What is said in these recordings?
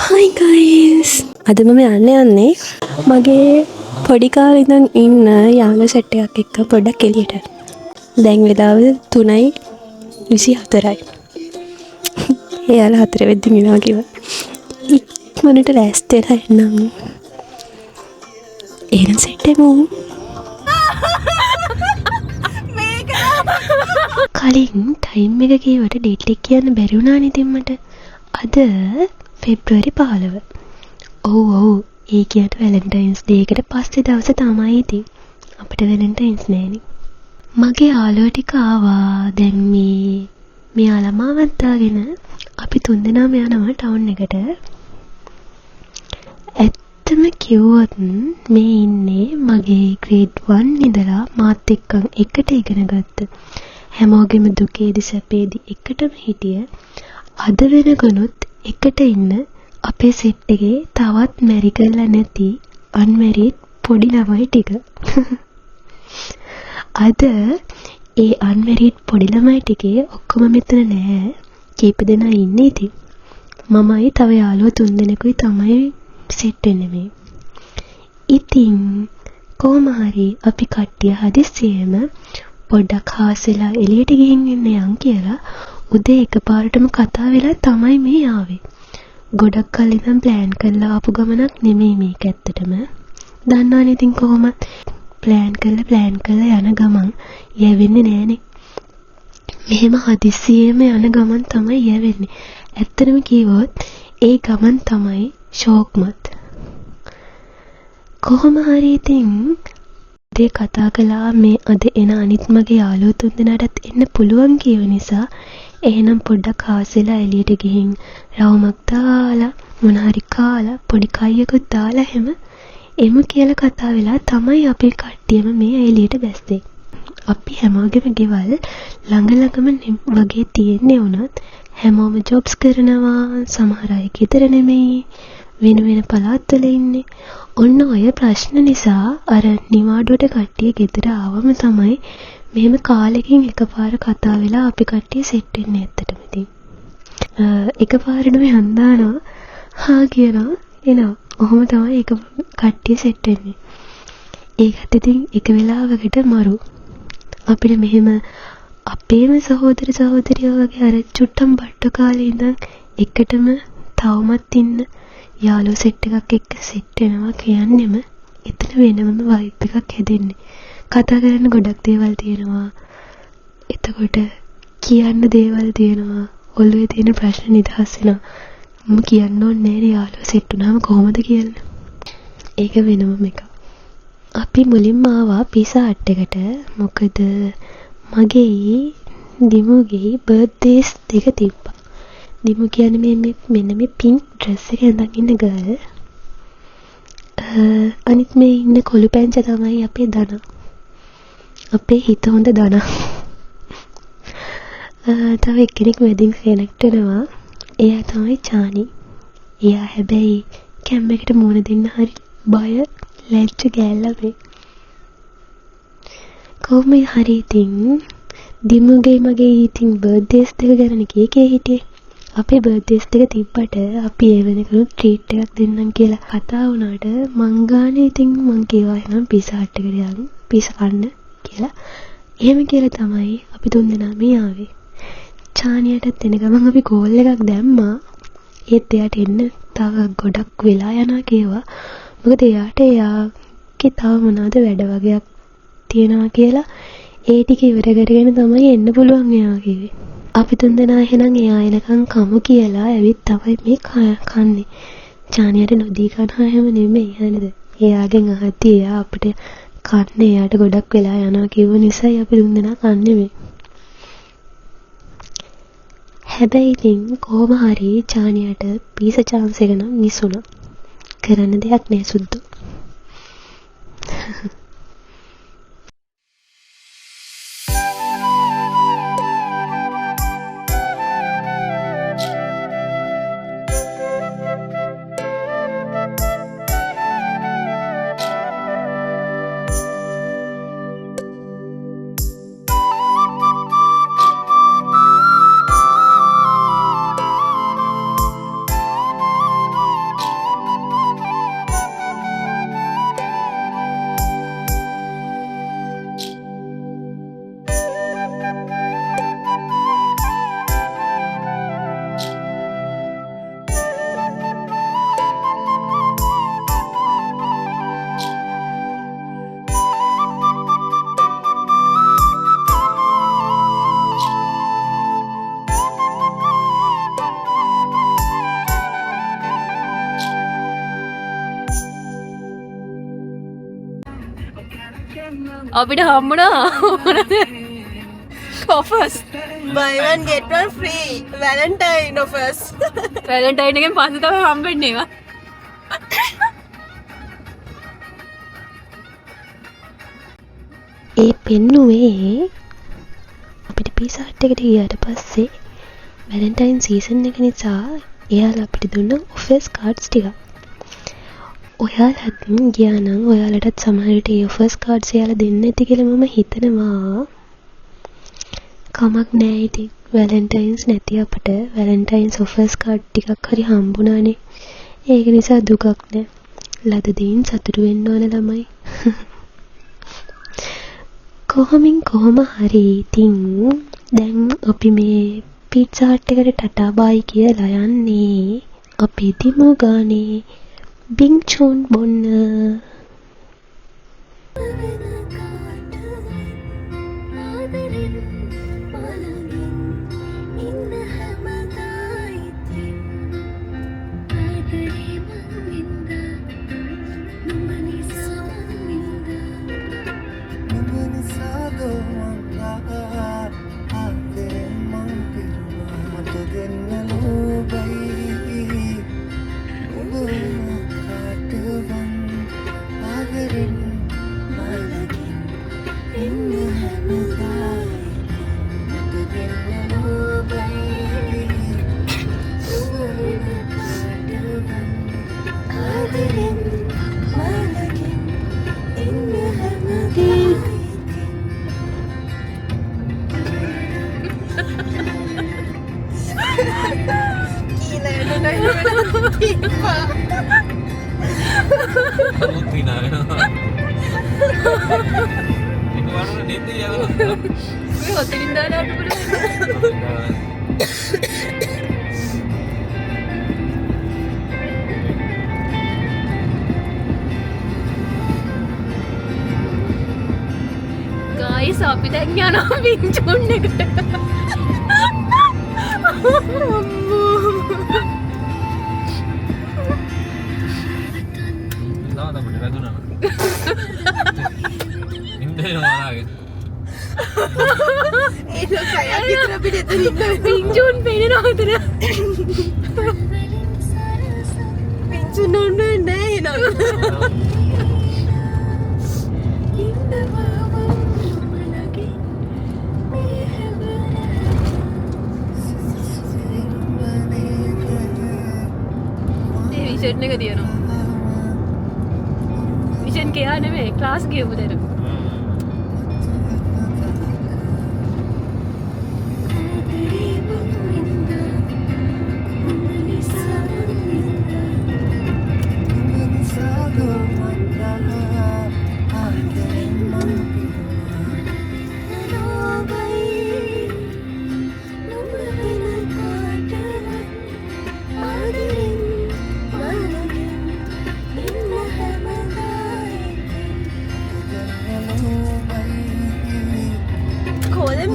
Hi guys! අද මම යන්නේ මගේ පොඩි කාලේ ඉඳන් ඉන්න යාළුවෝ සෙට් එකක් එක්ක පොඩ්ඩක් එළියට. දැන් වෙලාව 3:24යි. එයාලා 4 වෙද්දි එනවා කිව්වා. ඉක්මනට ලෑස්ති වෙලා එන්නම්. එහෙනම් සෙට් එකමු. කලින් ටයිම් එක කීවට ඩේට් එක කියන්න බැරි වුණානේ ඉතින් මට. අද පෙබ්‍රුවරි 15. ඔව් ඒ කියන්නේ වැලන්ටයින්ස් ඩේ එකට පස්සේ දවස තමයි ඉතින්. අපිට වැලන්ටයින්ස් නෑනේ. මගේ යාළුවෝ ටික ආවා. දැන් මෙයාලා මාවත් දාගෙන අපි තුන්දෙනාම යනවා ටවුන් එකට. ඇත්තම කිව්වොත් මේ ඉන්නේ මගේ grade 1 ඉඳලා මාත් එක්ක එකට ඉගෙන ගත්ත. හැමෝගෙම දුකේදි සැපේදි එකටම හිටිය. අද වෙනකනුත් එකට ඉන්න අපේ සෙට් එකේ තවත් මැරි කරලා නැති අන්මැරිඩ් පොඩි ළමයි ටික. අද ඒ අන්මැරිඩ් පොඩි ළමයි ටිකේ ඔක්කොම මෙතන නෑ. කීප දෙනා ඉන්නේ ඉතින්. මමයි තව යාළුවෝ 3 දෙනෙකුයි තමයි සෙට් වෙන්නේ මේ. ඉතින් කොහොම හරි අපි කට්ටිය හදිස්සියෙම පොඩ්ඩක් හාසෙලා එළියට ගිහින් ඉන්න යන් කියලා උදේ එකපාරටම කතා වෙලා තමයි මේ ආවේ. ගොඩක් කල් ඉඳන් ප්ලෑන් කරලා ආපු ගමනක් නෙමෙයි මේක ඇත්තටම. දන්නවනේ ඉතින් කොහොමද ප්ලෑන් කරලා යන ගමන් යවෙන්නේ නෑනේ. මෙහෙම හදිස්සියෙම යන ගමන් තමයි යවෙන්නේ. ඇත්තටම කිව්වොත් ඒ ගමන් තමයි ෂෝක්මත්. කොහොම හරි ඉතින් දෙය කතා කළා මේ අද එන අනිත් මගේ යාළුවෝ 3 දෙනාටත් එන්න පුළුවන් කියව නිසා එහෙනම් පොඩ්ඩක් හාසෙලා එළියට ගිහින් රවුමක් දාලා මොන හරි කාලා පොඩි කයියකුත් දාලා හැම එමු කියලා කතා වෙලා තමයි අපි කට්ටියම මේ එළියට බැස්සේ. අපි හැමෝගෙම ගෙවල් ළඟම වගේ තියෙන්නේ වුණත් හැමෝම ජොබ්ස් කරනවා. සමහර අය ගෙදර නෙමෙයි වෙන පළාත්වල ඉන්නේ. ඔන්න ඔය ප්‍රශ්න නිසා අර නිවාඩුවට කට්ටිය ගෙදර ආවම තමයි මෙහෙම කාලෙකින් එකපාර කතා වෙලා අපි කට්ටිය සෙට් වෙන්නේ ඇත්තටම ඉතින්. එකපාරටම හන්දානවා හා කියනවා එනවා. ඔහොම තමයි එක කට්ටිය සෙට් වෙන්නේ. ඒකත් ඉතින් එක වෙලාවකට මරු. අපිට මෙහෙම අපේම සහෝදර සහෝදරියෝ වගේ අර චුට්ටම් බට්ටු කාලේ ඉඳන් එකටම තවමත් ඉන්න යාළුවෝ සෙට් එකක් එක්ක සෙට් වෙනවා කියන්නෙම එතන වෙනම වයිබ් එකක් හැදෙන්නේ. කතා කරන්න ගොඩක් දේවල් තියෙනවා. එතකොට කියන්න දේවල් තියෙනවා. ඔළුවේ තියෙන ප්‍රශ්න නිදහස් වෙනවා. මම කියන්න ඕනේ නෑ යාළුවෝ සෙට් වුණාම කොහොමද කියලා. ඒක වෙනම එකක්. අපි මුලින්ම ආවා පීසා හට් එකට. මොකද මගේ දිමුගේ බර්ත්ඩේස් 2 තිබ්බා. දිමු කියන්නේ මෙන්න මේ පින්ක් ඩ්‍රෙස් එක ඇඳන් ඉන්න ගර්ල්. අනිත් මේ ඉන්න කොළු පැංච තමයි අපේ දනා. අපේ හිත හොඳ දනා. තව එක්කෙනෙක් වෙඩින් සෙලෙක්ට් වෙනවා. එයා තමයි චානි. එයා හැබැයි කැම් එකට මුණ දෙන්න හරි බය ලැජ්ජ ගෑල්ලා මේ. කොහොම හරි ඉතින් දිමුගේ මගේ ඉතින් බර්ත්ඩේස් 2 ගැන කීකේ හිටියේ. අපේ බර්ත්ඩේස් 2 තිබ්බට අපි ඒ වෙනකන් ට්‍රීට් එකක් දෙන්නම් කියලා කතා වුණාට මං ගානේ ඉතින් මං කිව්වා එහෙනම් පීසා හට් එකට යන්න පීසා කන්න කියලා. එහෙම කියලා තමයි අපි 3 දෙනා මේ ආවේ. චානියටත් එන ගමන් අපි කෝල් එකක් දැම්මා. ඒත් එයාට එන්න තව ගොඩක් වෙලා යනවා කිව්වා. මොකද එයාගේ තව මොනවද වැඩ වගේක් තියෙනවා කියලා ඒ ටික ඉවර කරගෙන තමයි එන්න පුළුවන් එයා කිව්වේ. අපි 3 දෙනා එහෙනම් එයා එනකන් කමු කියලා ඇවිත් තමයි මේ කන්නේ. චානියට නොදී කනවා හැම නෙමෙයි නේද? එයාගෙන් අහද්දි එයා අපිට කන්නේ එයාට ගොඩක් වෙලා යනවා කිව්ව නිසායි අපි 3 දෙනා කන්නේ මේ. හැබැයි ඉතින් කොහොම හරි චානියට පීසා chance එක නම් මිස් වුණා. කරන්න දෙයක් නෑ සුද්දෝ. අපිට හම්බුණා offers. Buy one get one free. Valentine offers. Valentine එකෙන් පස්සේ තමයි හම්බෙන්නේ ඒවා. ඒ පෙන්නුවේ අපිට පීසා හට් එකට ගියාට පස්සේ වැලන්ටයින් සීසන් එක නිසා එයාලා අපිට දුන්න ඔෆර්ස් කාඩ්ස් ටිකක්. ඔයාලත් ගියා නම් ඔයාලටත් සමහර විට ඒ ඔෆර්ස් කාඩ්ස් එයාලා දෙන්න ඇති කියලා මම හිතනවා. කමක් නෑ ඉතින් වැලන්ටයින්ස් නැති අපට වැලන්ටයින්ස් ඔෆර්ස් කාඩ් ටිකක් හරි හම්බුණානේ. ඒක නිසා දුකක් නෑ. ලද දෙයින් සතුටු වෙන්න ඕන ළමයි. කොහොම හරි ඉතින් දැන් අපි මේ පීට්සා හට් එකට ටටා බායි කියලා යන්නේ. අපි දිමු ගානේ බින් චූන් බොන්න. ගයිස් අපි දැන් යනවා බින් චූන් එකට. පින්චුන් පේනවා උතර. පින්චුන් නෝන්නේ නෑ නෝ. ඒ විෂන් එක තියෙනවා. විෂන් කයා නෙමෙයි ක්ලාස් ගියපු දෙන.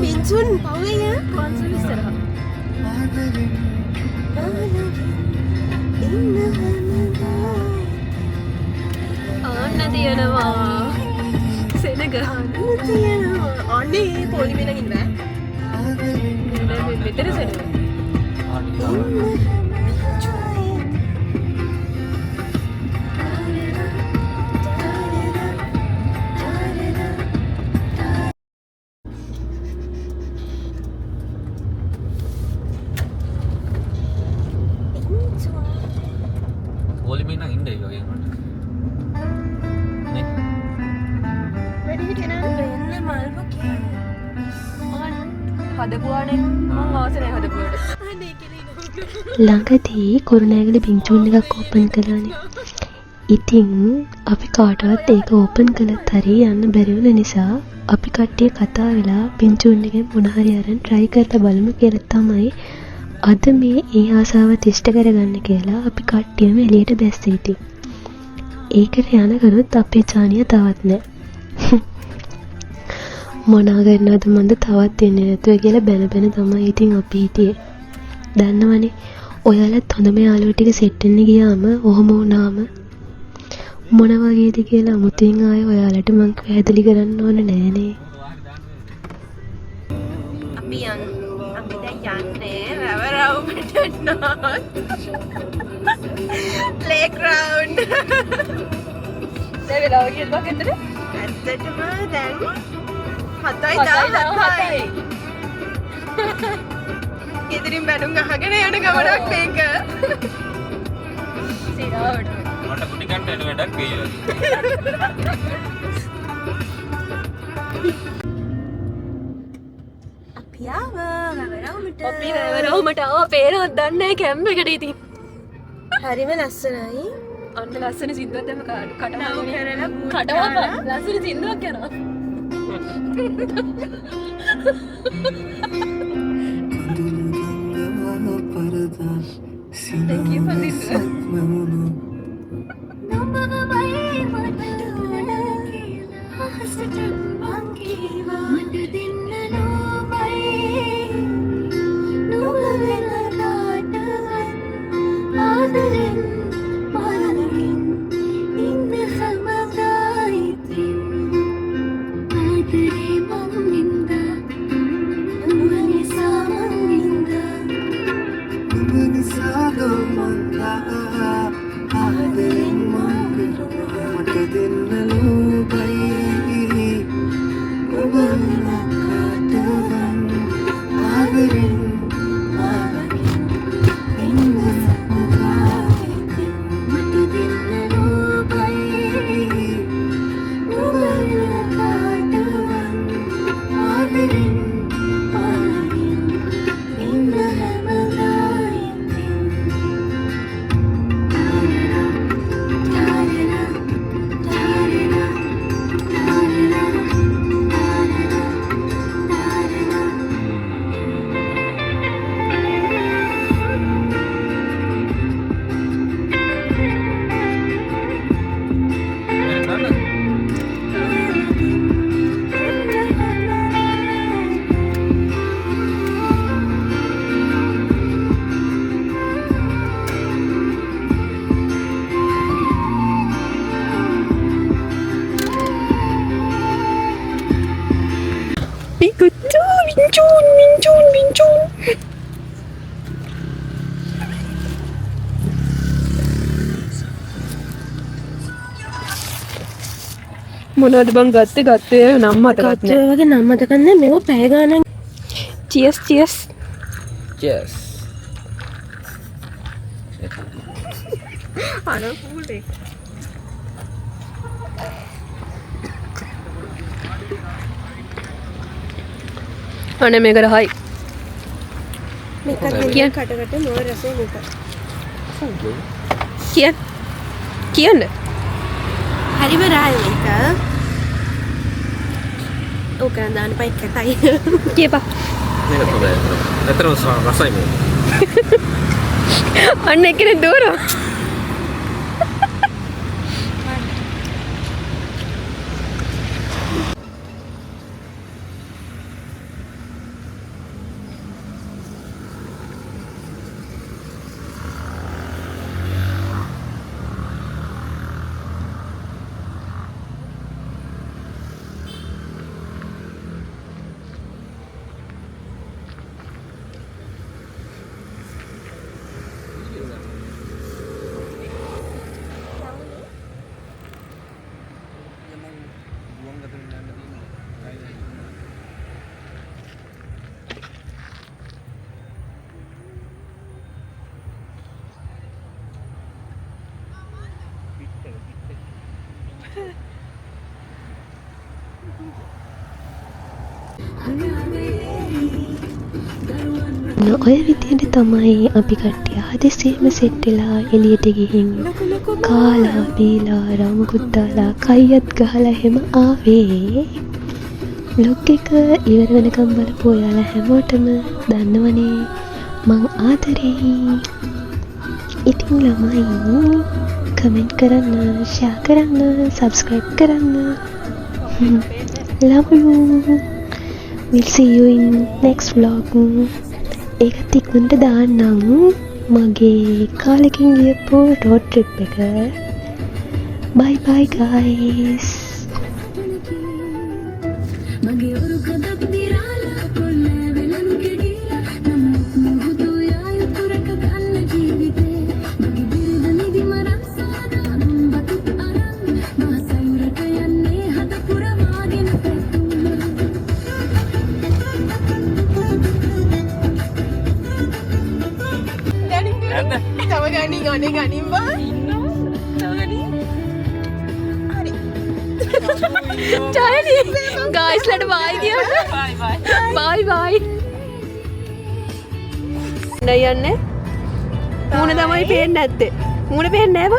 Minchun, pawai ya? කොන්සල් ඉස්සරහා. ආන්න තියෙනවා. සෙනග. අනේ පොලිමේ ළඟ ඉන්න බෑ. මෙතන සෙනග. ළඟදී කුරුණෑගල බින් චූන් එකක් ඕපන් කළානේ. ඉතින් අපි කාටවත් ඒක ඕපන් කළත් හරි යන්න බැරි වුණ නිසා අපි කට්ටිය කතා වෙලා බින් චූන් එකෙන් මොන හරි අරන් try කරලා බලමු කියලා තමයි අද මේ ඒ ආසාව තිෂ්ඨ කරගන්න කියලා අපි කට්ටියම එළියට බැස්සේ ඉතින්. ඒකට යන කරුත් අපේ චානිය තවත් නැහැ. මොනා කරනවද මන්ද තවත් එන්නේ නැතුව කියලා බැන තමයි ඉතින් අපි හිටියේ. දන්නවනේ ඔයාලත් හොඳම යාළුවෝ ටික සෙට් වෙන්න ගියාම ඔහොම වුණාම මොන වගේද කියලා අමුතුවෙන් ආයේ ඔයාලට මං පැහැදිලි කරන්න ඕන නෑනේ. අපි දැන් යන්නේ රවරවුමට නෝත් ප්ලේග්‍රවුන්ඩ්. දැන් වෙලාව කියනවා කෙතර? ඇත්තටම දැන් 7:17යි. ඉදිරින් බැනුම් අහගෙන යන ගමනක් මේක. සිරාවට. මට කුටි කන්ට වැඩක් වෙයි. අපි ආවා රවරවුමට. අපි රවරවුමට ආවා පේනවද දන්නේ නැහැ කැම්ප් එකට ඉතින්. හරිම ලස්සනයි. අන්න ලස්සන සින්දුවක් දැම්ම කටවම නව කරලා බූට් කටවම දාලා. ලස්සන සින්දුවක් යනවා. Thank you for this. මොනවද බං ගත්තේ නම් මතකත් නෑ. වගේ නම් මතක නැහැ. මේක පැය ගානක්. චියර්ස් චියර්ස්. Yes. අනේ මේක රහයි. මේක කියන්න. කටකට මොර රසෙ මේක. කියන්න. හරිම රායි මේක. ඕක දාන්න පයි කටයි. කියපා. මේක තමයි. ඇත්තටම රසයි මේක. අන්න එක්කෙනෙක් දూరం. ඔය විදියට තමයි අපි කට්ටිය හදිසියෙම සෙට් වෙලා එළියට ගිහින් කාලා බීලා රාමුකුත් දාලා කයියත් ගහලා හැම ආවේ. ලොග් එක ඉවර වෙනකම් බලපු ඔයාලා හැමෝටම දන්නවනේ මං ආදරෙයි. ඉතින් ළමයි කමෙන්ට් කරන්න, ෂෙයා කරන්න, සබ්ස්ක්‍රයිබ් කරන්න. Love you. We'll see you in next vlog. ඒකත් ඉක්මනට දාන්නම් මගේ කාලෙකින් ගියපු රෝඩ් ට්‍රිප් එක. bye bye guys. තව ගනින් අනේ ගනින් බා. ජයනි ගායිස්ලට බයි කියන්න. බයි බයි. නයන්නේ මූණ තමයි පේන්නේ නැත්තේ. මූණ පේන්නේ නැව.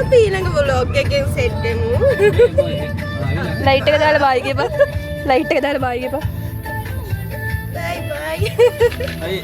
අපි ඊළඟ vlog එකෙන් සෙට් වෙමු. ලයිට් එක දාලා බයි කියපන්. ලයිට් එක දාලා බයි කියපන්. bye bye. Ayo.